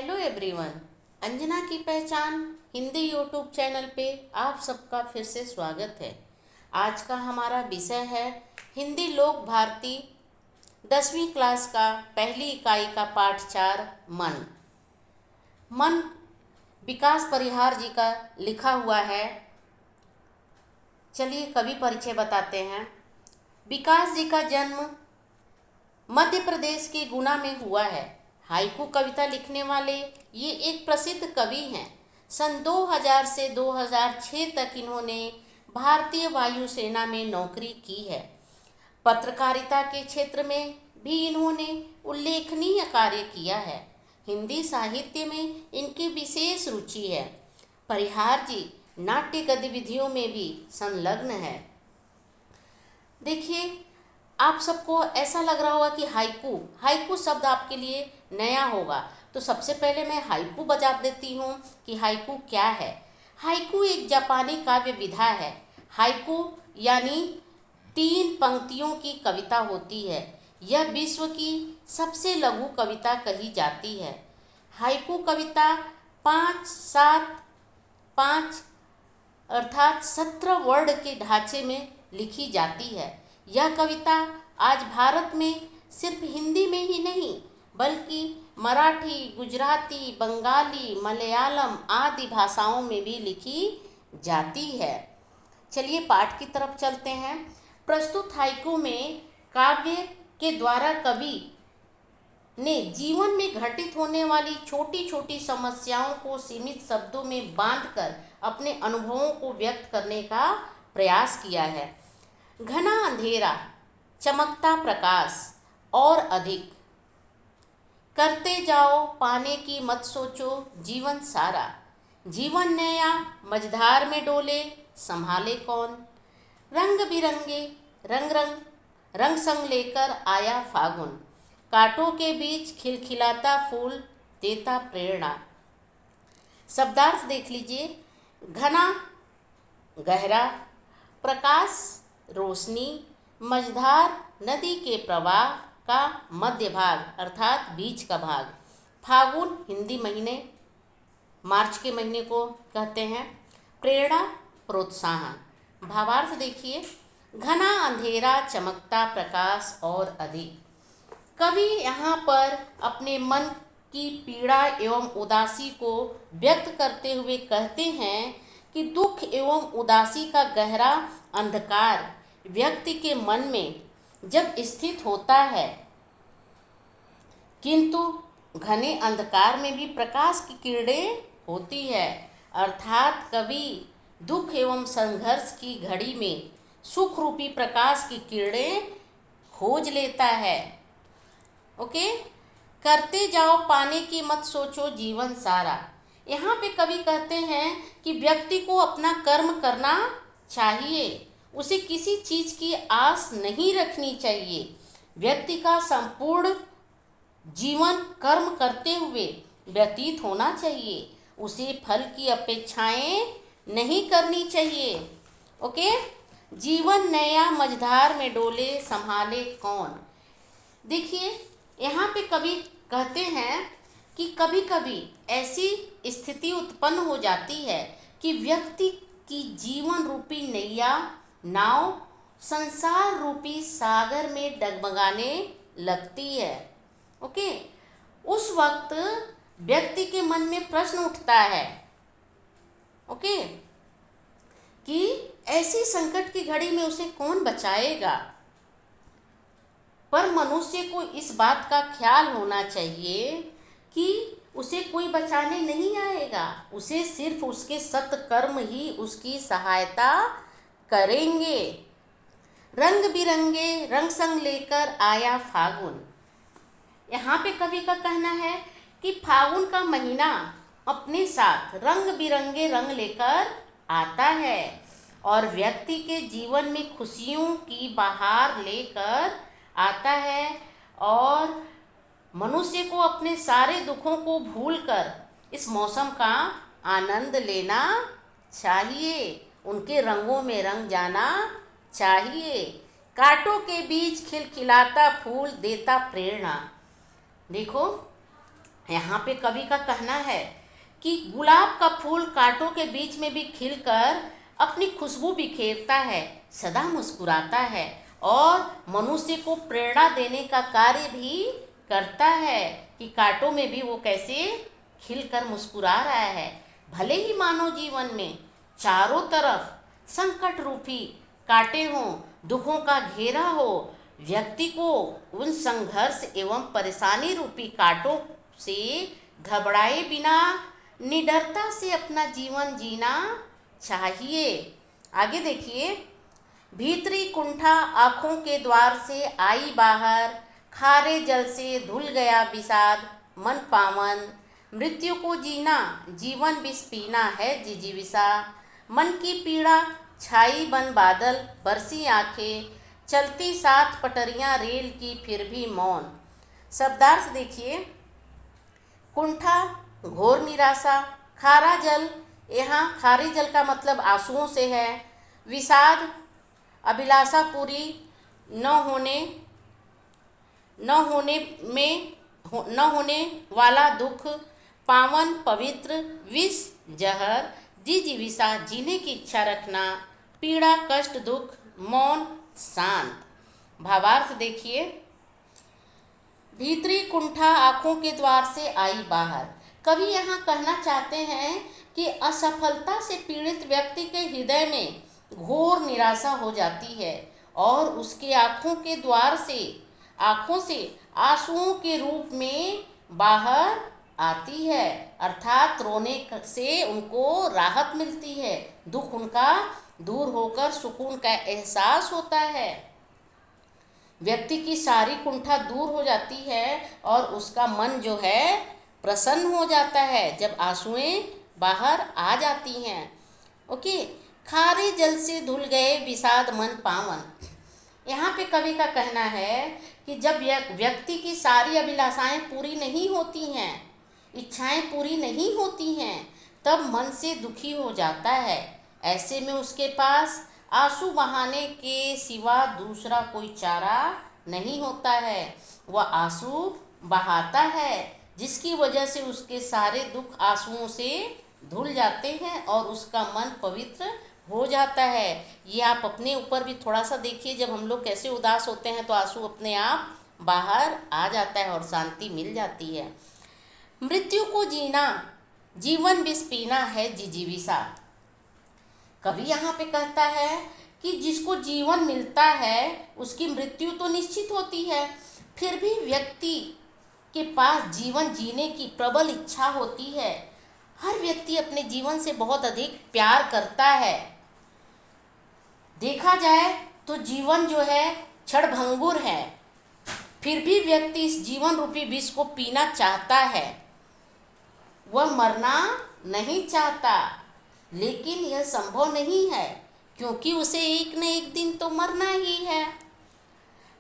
Hello everyone. Anjana की पहचान Hindi YouTube channel पे आप सबका फिर से स्वागत है। आज का हमारा विषय है हिंदी लोक भारती 10वीं क्लास का पहली इकाई का पाठ 4 मन। मन विकास परिहार जी का लिखा हुआ है। चलिए कवि परिचय बताते हैं। विकास जी का जन्म मध्य प्रदेश के गुना में हुआ है। हाइकू कविता लिखने वाले ये एक प्रसिद्ध कवि हैं। सन 2000 से 2006 तक इन्होंने भारतीय वायुसेना में नौकरी की है। पत्रकारिता के क्षेत्र में भी इन्होंने उल्लेखनीय कार्य किया है। हिंदी साहित्य में इनकी विशेष रुचि है। परिहार जी नाट्य गतिविधियों में भी संलग्न है। देखिए, आप सबको ऐसा लग रहा होगा कि हाइकू हाइकू शब्द आपके लिए नया होगा, तो सबसे पहले मैं हाइकू बता देती हूँ कि हाइकू क्या है। हाइकू एक जापानी काव्य विधा है। हाइकू यानी 3 पंक्तियों की कविता होती है। यह विश्व की सबसे लघु कविता कही जाती है। हाइकू कविता 5-7-5 अर्थात 17 वर्ण के ढांचे में लिखी जाती है। यह कविता आज भारत में सिर्फ हिंदी में ही नहीं बल्कि मराठी, गुजराती, बंगाली, मलयालम आदि भाषाओं में भी लिखी जाती है। चलिए पाठ की तरफ चलते हैं। प्रस्तुत हाइकू में काव्य के द्वारा कवि ने जीवन में घटित होने वाली छोटी छोटी समस्याओं को सीमित शब्दों में बांधकर अपने अनुभवों को व्यक्त करने का प्रयास किया है। घना अंधेरा, चमकता प्रकाश और अधिक, करते जाओ पाने की मत सोचो जीवन सारा, जीवन नया मझधार में डोले संभाले कौन, रंग बिरंगे रंग संग लेकर आया फागुन, कांटों के बीच खिलखिलाता फूल देता प्रेरणा। शब्दार्थ देख लीजिए। घना गहरा, प्रकाश रोशनी, मझधार नदी के प्रवाह का मध्य भाग अर्थात बीच का भाग, फागुन हिंदी महीने मार्च के महीने को कहते हैं, प्रेरणा प्रोत्साहन। भावार्थ देखिए। घना अंधेरा, चमकता प्रकाश और अधिक। कवि यहाँ पर अपने मन की पीड़ा एवं उदासी को व्यक्त करते हुए कहते हैं कि दुख एवं उदासी का गहरा अंधकार व्यक्ति के मन में जब स्थित होता है, किंतु घने अंधकार में भी प्रकाश की किरणें होती है। अर्थात कवि दुख एवं संघर्ष की घड़ी में सुख रूपी प्रकाश की किरणें खोज लेता है। ओके, करते जाओ पाने की मत सोचो जीवन सारा। यहाँ पे कवि कहते हैं कि व्यक्ति को अपना कर्म करना चाहिए, उसे किसी चीज़ की आस नहीं रखनी चाहिए। व्यक्ति का संपूर्ण जीवन कर्म करते हुए व्यतीत होना चाहिए, उसे फल की अपेक्षाएं नहीं करनी चाहिए। ओके, जीवन नया मझधार में डोले संभाले कौन। देखिए, यहाँ पे कवि कहते हैं कि कभी कभी ऐसी स्थिति उत्पन्न हो जाती है कि व्यक्ति की जीवन रूपी नैया नाव संसार रूपी सागर में डगमगाने लगती है। ओके, उस वक्त व्यक्ति के मन में प्रश्न उठता है ओके कि ऐसी संकट की घड़ी में उसे कौन बचाएगा। पर मनुष्य को इस बात का ख्याल होना चाहिए कि उसे कोई बचाने नहीं आएगा, उसे सिर्फ उसके सत्कर्म ही उसकी सहायता करेंगे। रंग बिरंगे रंग संग लेकर आया फागुन। यहाँ पे कवि का कहना है कि फागुन का महीना अपने साथ रंग बिरंगे रंग लेकर आता है और व्यक्ति के जीवन में खुशियों की बहार लेकर आता है और मनुष्य को अपने सारे दुखों को भूलकर इस मौसम का आनंद लेना चाहिए, उनके रंगों में रंग जाना चाहिए। कांटों के बीच खिलखिलाता फूल देता प्रेरणा। देखो, यहाँ पे कवि का कहना है कि गुलाब का फूल कांटों के बीच में भी खिलकर अपनी खुशबू बिखेरता है, सदा मुस्कुराता है और मनुष्य को प्रेरणा देने का कार्य भी करता है कि कांटों में भी वो कैसे खिलकर मुस्कुरा रहा है। भले ही मानव जीवन में चारों तरफ संकट रूपी कांटे हों, दुखों का घेरा हो, व्यक्ति को उन संघर्ष एवं परेशानी रूपी कांटों से घबराए बिना निडरता से अपना जीवन जीना चाहिए। आगे देखिए, भीतरी कुंठा आँखों के द्वार से आई बाहर, खारे जल से धुल गया विषाद मन पावन, मृत्यु को जीना जीवन विष पीना है जिजीविषा, मन की पीड़ा छाई बन बादल बरसी आंखें, चलती सात पटरियां रेल की फिर भी मौन। शब्दार्थ देखिए, कुंठा घोर निराशा, खारा जल, यहाँ खारे जल का मतलब आंसुओं से है, विषाद अभिलाषा पूरी न होने वाला दुख, पावन पवित्र, विष जहर, जिजीविषा जीने की इच्छा रखना, पीड़ा कष्ट दुख, मौन शांत। भावार्थ देखिए, भीतरी कुंठा आँखों के द्वार से आई बाहर। कवि यहाँ कहना चाहते हैं कि असफलता से पीड़ित व्यक्ति के हृदय में घोर निराशा हो जाती है और उसके आँखों से आंसुओं के रूप में बाहर आती है, अर्थात रोने से उनको राहत मिलती है, दुख उनका दूर होकर सुकून का एहसास होता है। व्यक्ति की सारी कुंठा दूर हो जाती है और उसका मन जो है प्रसन्न हो जाता है जब आंसुएं बाहर आ जाती हैं। ओके, खारे जल से धुल गए विषाद मन पावन। यहाँ पे कवि का कहना है कि जब व्यक्ति की सारी अभिलाषाएं पूरी नहीं होती हैं, इच्छाएं पूरी नहीं होती हैं, तब मन से दुखी हो जाता है। ऐसे में उसके पास आंसू बहाने के सिवा दूसरा कोई चारा नहीं होता है। वह आंसू बहाता है, जिसकी वजह से उसके सारे दुख आंसुओं से धुल जाते हैं और उसका मन पवित्र हो जाता है। ये आप अपने ऊपर भी थोड़ा सा देखिए, जब हम लोग कैसे उदास होते हैं तो आंसू अपने आप बाहर आ जाता है और शांति मिल जाती है। मृत्यु को जीना जीवन विष पीना है जिजीविषा। कवि यहाँ पे कहता है कि जिसको जीवन मिलता है उसकी मृत्यु तो निश्चित होती है, फिर भी व्यक्ति के पास जीवन जीने की प्रबल इच्छा होती है। हर व्यक्ति अपने जीवन से बहुत अधिक प्यार करता है। देखा जाए तो जीवन जो है क्षणभंगुर है, फिर भी व्यक्ति इस जीवन रूपी विष को पीना चाहता है। वह मरना नहीं चाहता, लेकिन यह संभव नहीं है क्योंकि उसे एक न एक दिन तो मरना ही है।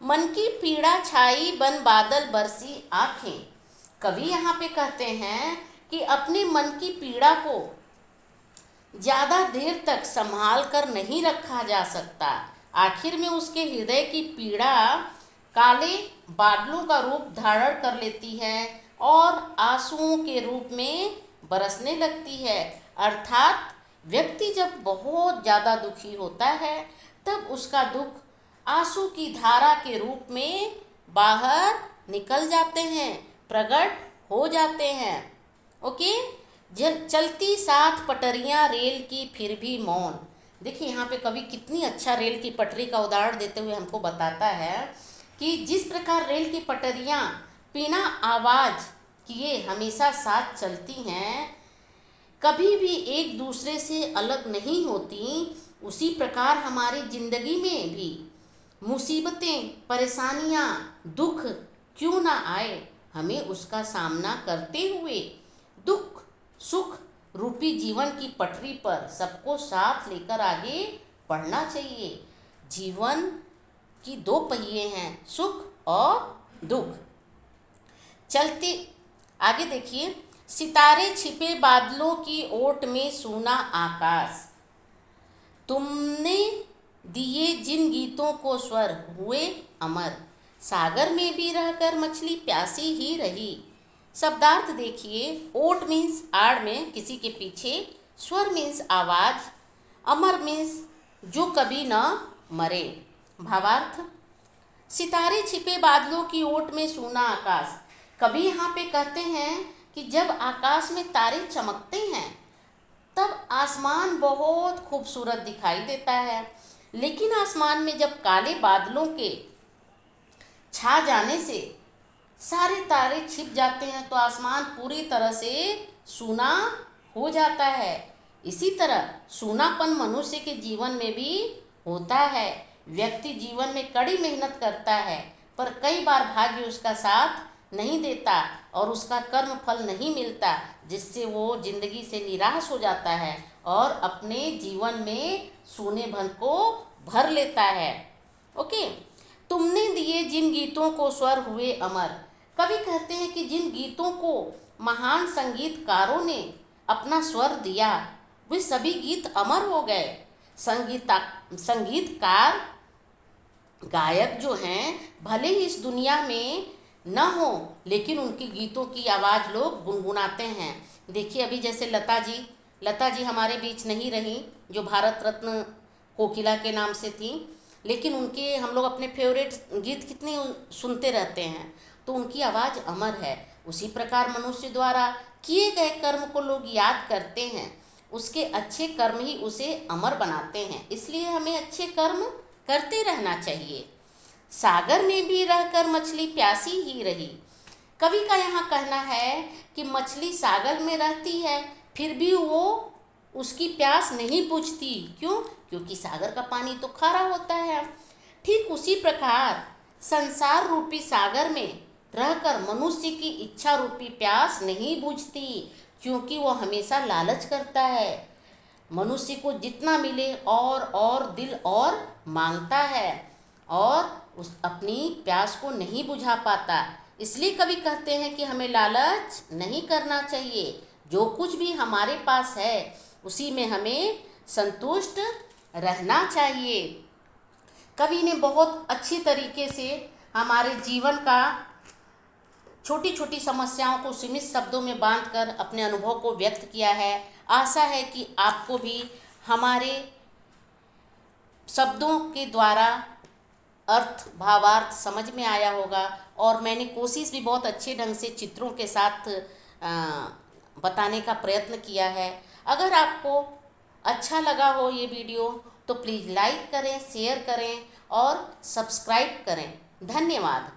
मन की पीड़ा छाई बन बादल बरसी आंखें। कवि यहाँ पे कहते हैं कि अपने मन की पीड़ा को ज़्यादा देर तक संभाल कर नहीं रखा जा सकता। आखिर में उसके हृदय की पीड़ा काले बादलों का रूप धारण कर लेती है और आंसुओं के रूप में बरसने लगती है। अर्थात व्यक्ति जब बहुत ज़्यादा दुखी होता है तब उसका दुख आंसू की धारा के रूप में बाहर निकल जाते हैं, प्रकट हो जाते हैं। ओके, चलती सात पटरियां रेल की फिर भी मौन। देखिए यहाँ पे कवि कितनी अच्छा रेल की पटरी का उदाहरण देते हुए हमको बताता है कि जिस प्रकार रेल की पटरियां बिना आवाज़ किए हमेशा साथ चलती हैं, कभी भी एक दूसरे से अलग नहीं होती, उसी प्रकार हमारी ज़िंदगी में भी मुसीबतें, परेशानियां, दुख क्यों ना आए, हमें उसका सामना करते हुए दुख सुख रूपी जीवन की पटरी पर सबको साथ लेकर आगे बढ़ना चाहिए। जीवन की दो पहिए हैं, सुख और दुख। चलते आगे देखिए, सितारे छिपे बादलों की ओट में सूना आकाश, तुमने दिए जिन गीतों को स्वर हुए अमर, सागर में भी रहकर मछली प्यासी ही रही, शब्दार्थ देखिए। ओट मीन्स आड़ में, किसी के पीछे। स्वर मीन्स आवाज। अमर मीन्स जो कभी न मरे। भावार्थ, सितारे छिपे बादलों की ओट में सूना आकाश। कवि यहाँ पे कहते हैं कि जब आकाश में तारे चमकते हैं तब आसमान बहुत खूबसूरत दिखाई देता है, लेकिन आसमान में जब काले बादलों के छा जाने से सारे तारे छिप जाते हैं तो आसमान पूरी तरह से सूना हो जाता है। इसी तरह सूनापन मनुष्य के जीवन में भी होता है। व्यक्ति जीवन में कड़ी मेहनत करता है, पर कई बार भाग्य उसका साथ नहीं देता और उसका कर्म फल नहीं मिलता, जिससे वो जिंदगी से निराश हो जाता है और अपने जीवन में सूनेपन को भर लेता है। ओके, तुमने दिए जिन गीतों को स्वर हुए अमर। कवि कहते हैं कि जिन गीतों को महान संगीतकारों ने अपना स्वर दिया वे सभी गीत अमर हो गए। संगीतकार गायक जो हैं भले ही इस दुनिया में न हो, लेकिन उनके गीतों की आवाज़ लोग गुनगुनाते हैं। देखिए अभी जैसे लता जी हमारे बीच नहीं रही, जो भारत रत्न कोकिला के नाम से थी, लेकिन उनके हम लोग अपने फेवरेट गीत कितने सुनते रहते हैं, तो उनकी आवाज़ अमर है। उसी प्रकार मनुष्य द्वारा किए गए कर्म को लोग याद करते हैं, उसके अच्छे कर्म ही उसे अमर बनाते हैं, इसलिए हमें अच्छे कर्म करते रहना चाहिए। सागर में भी रहकर मछली प्यासी ही रही। कवि का यहाँ कहना है कि मछली सागर में रहती है फिर भी वो उसकी प्यास नहीं बुझती। क्यों? क्योंकि सागर का पानी तो खारा होता है। ठीक उसी प्रकार संसार रूपी सागर में रहकर मनुष्य की इच्छा रूपी प्यास नहीं बुझती, क्योंकि वो हमेशा लालच करता है। मनुष्य को जितना मिले और दिल और मांगता है और उस अपनी प्यास को नहीं बुझा पाता। इसलिए कवि कहते हैं कि हमें लालच नहीं करना चाहिए। जो कुछ भी हमारे पास है उसी में हमें संतुष्ट रहना चाहिए। कवि ने बहुत अच्छी तरीके से हमारे जीवन का छोटी छोटी समस्याओं को सीमित शब्दों में बांधकर अपने अनुभव को व्यक्त किया है। आशा है कि आपको भी हमारे शब्दों के द्वारा अर्थ भावार्थ समझ में आया होगा, और मैंने कोशिश भी बहुत अच्छे ढंग से चित्रों के साथ बताने का प्रयत्न किया है। अगर आपको अच्छा लगा हो ये वीडियो तो प्लीज़ लाइक करें, शेयर करें और सब्सक्राइब करें। धन्यवाद।